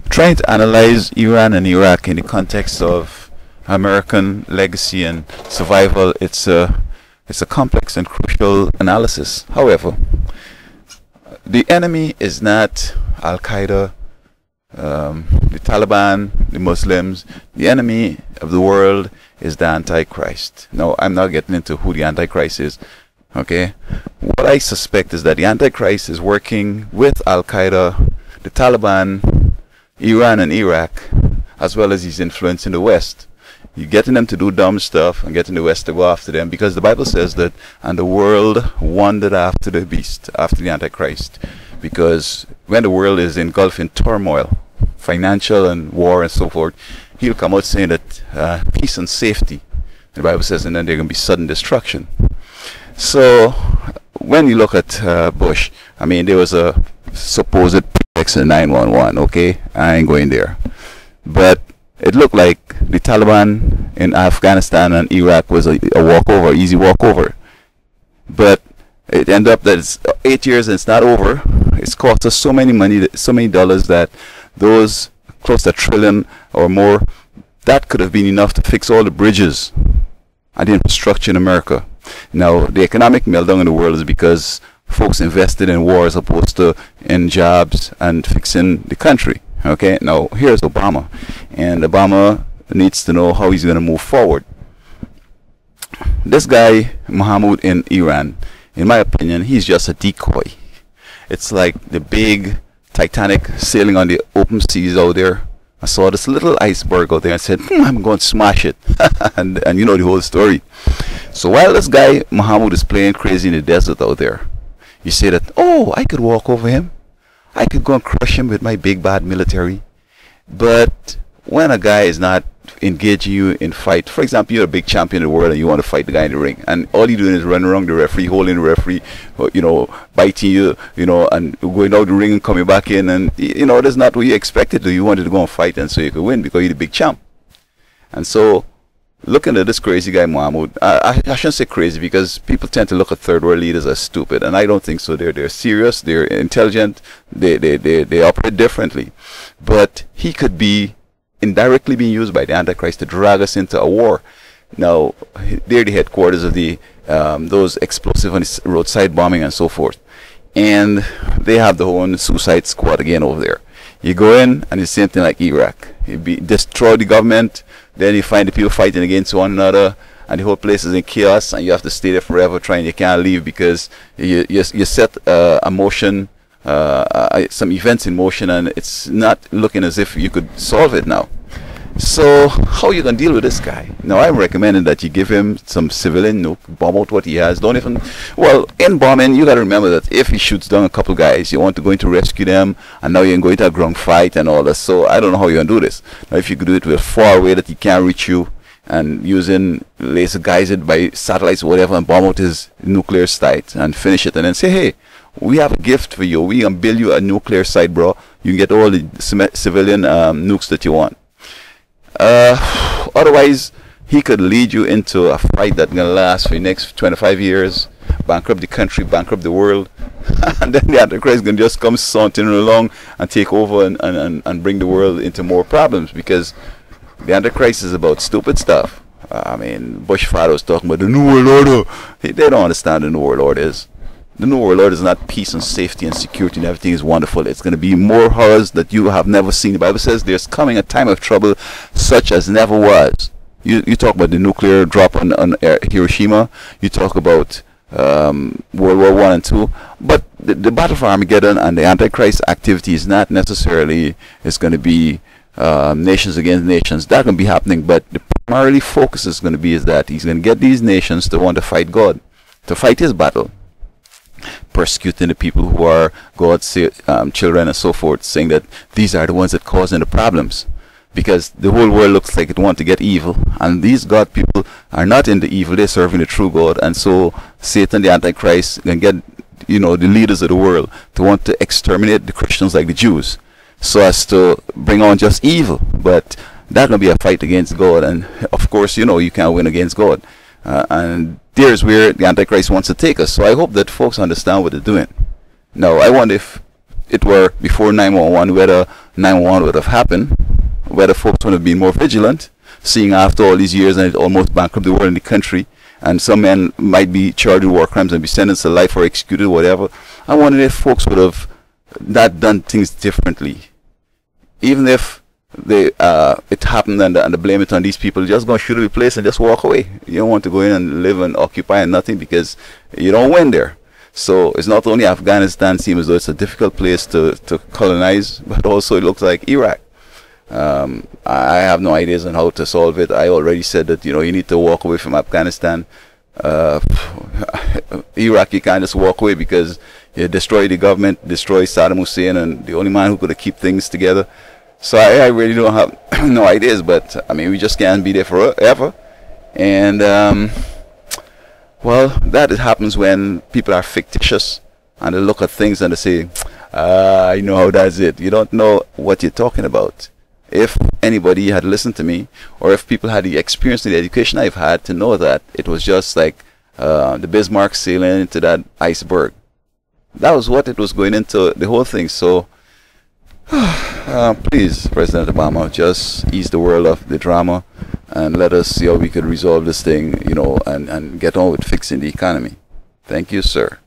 trying to analyze Iran and Iraq in the context of American legacy and survival, it's a complex and crucial analysis. However, the enemy is not Al Qaeda, the Taliban, the Muslims. The enemy of the world is the Antichrist. Now, I'm not getting into who the Antichrist is. Okay, what I suspect is that the Antichrist is working with Al Qaeda, the Taliban, Iran, and Iraq, as well as he's influencing the West. You're getting them to do dumb stuff and getting the West to go after them, because the Bible says that, and the world wandered after the beast, after the Antichrist. Because when the world is engulfed in turmoil, financial and war and so forth, he'll come out saying that peace and safety. The Bible says, and then there's going to be sudden destruction. So when you look at Bush, I mean, there was a supposed pretext in 9/11. Okay, I ain't going there, but it looked like the Taliban in Afghanistan and Iraq was a walkover, easy walkover. But it ended up that it's 8 years and it's not over. It's cost us so many money, so many dollars, that those close to $1 trillion or more, that could have been enough to fix all the bridges and the infrastructure in America. Now, the economic meltdown in the world is because folks invested in war as opposed to in jobs and fixing the country. Okay, now here's Obama, and Obama needs to know how he's going to move forward. This guy, Mohammed in Iran, in my opinion, he's just a decoy. It's like the big Titanic sailing on the open seas out there. I saw this little iceberg out there and said, I'm going to smash it. and you know the whole story. So while this guy, Mohammed, is playing crazy in the desert out there, you say that, oh, I could walk over him. I could go and crush him with my big bad military. But when a guy is not engaging you in fight, for example, you're a big champion in the world and you want to fight the guy in the ring, and all you're doing is running around the referee, holding the referee, you know, biting you, you know, and going out the ring and coming back in, and you know, that's not what you expected to. You wanted to go and fight and so you could win because you're the big champ. And so looking at this crazy guy Mohammed, I shouldn't say crazy, because people tend to look at third world leaders as stupid, and I don't think so. They're serious, they're intelligent, they operate differently. But he could be indirectly being used by the Antichrist to drag us into a war. Now, they're the headquarters of the those explosive and roadside bombing and so forth, and they have the whole suicide squad again over there. You go in and it's the same thing like Iraq. You destroy the government, then you find the people fighting against one another, and the whole place is in chaos, and you have to stay there forever trying. You can't leave because you set a motion, some events in motion, and it's not looking as if you could solve it now. So how you gonna deal with this guy? Now, I'm recommending that you give him some civilian nuke, bomb out what he has. Don't even, well, in bombing, you gotta remember that if he shoots down a couple guys, you want to go in to rescue them, and now you're going to a ground fight and all that. So I don't know how you're gonna do this. Now, if you could do it with far away that he can't reach you, and using laser guided by satellites or whatever, and bomb out his nuclear site and finish it, and then say, hey, we have a gift for you. We can build you a nuclear site, bro. You can get all the civilian nukes that you want. Otherwise, he could lead you into a fight that's gonna last for the next 25 years, bankrupt the country, bankrupt the world, and then the Antichrist is gonna just come sauntering along and take over and bring the world into more problems, because the Antichrist is about stupid stuff. I mean, Bush father was talking about the New World Order. They don't understand the New World Order is. The New World Order is not peace and safety and security and everything is wonderful. It's going to be more horrors that you have never seen. The Bible says there's coming a time of trouble such as never was. You talk about the nuclear drop on Hiroshima. You talk about World War I and II. But the battle for Armageddon and the Antichrist activity is not necessarily, it's going to be nations against nations. That can be happening, but the primarily focus is going to be is that he's going to get these nations to want to fight God, to fight his battle, persecuting the people who are God's children and so forth, saying that these are the ones that causing the problems, because the whole world looks like it wants to get evil, and these God people are not in the evil, they're serving the true God. And so Satan, the Antichrist, can get, you know, the leaders of the world to want to exterminate the Christians like the Jews, so as to bring on just evil. But that's going to be a fight against God, and of course, you know, you can't win against God. And there's where the Antichrist wants to take us. So I hope that folks understand what they're doing. Now, I wonder if it were before 911, whether 911 would have happened, whether folks would have been more vigilant, seeing after all these years and it almost bankrupt the world and the country, and some men might be charged with war crimes and be sentenced to life or executed, whatever. I wondered if folks would have not done things differently. Even if they it happened and the blame it on these people, just go shoot up the place and just walk away. You don't want to go in and live and occupy and nothing, because you don't win there. So it's not only Afghanistan seems as though it's a difficult place to colonize, but also it looks like Iraq. I have no ideas on how to solve it. I already said that, you need to walk away from Afghanistan. Iraq, you can't just walk away because you destroy the government, destroy Saddam Hussein, and the only man who could keep things together. So I really don't have no ideas, but I mean, we just can't be there forever. And well, that happens when people are fictitious and they look at things and they say, I know how that's it. You don't know what you're talking about. If anybody had listened to me, or if people had the experience and the education I've had to know that it was just like the Bismarck sailing into that iceberg. That was what it was going into, the whole thing. So please, President Obama, just ease the world of the drama and let us see how we could resolve this thing, and get on with fixing the economy. Thank you, sir.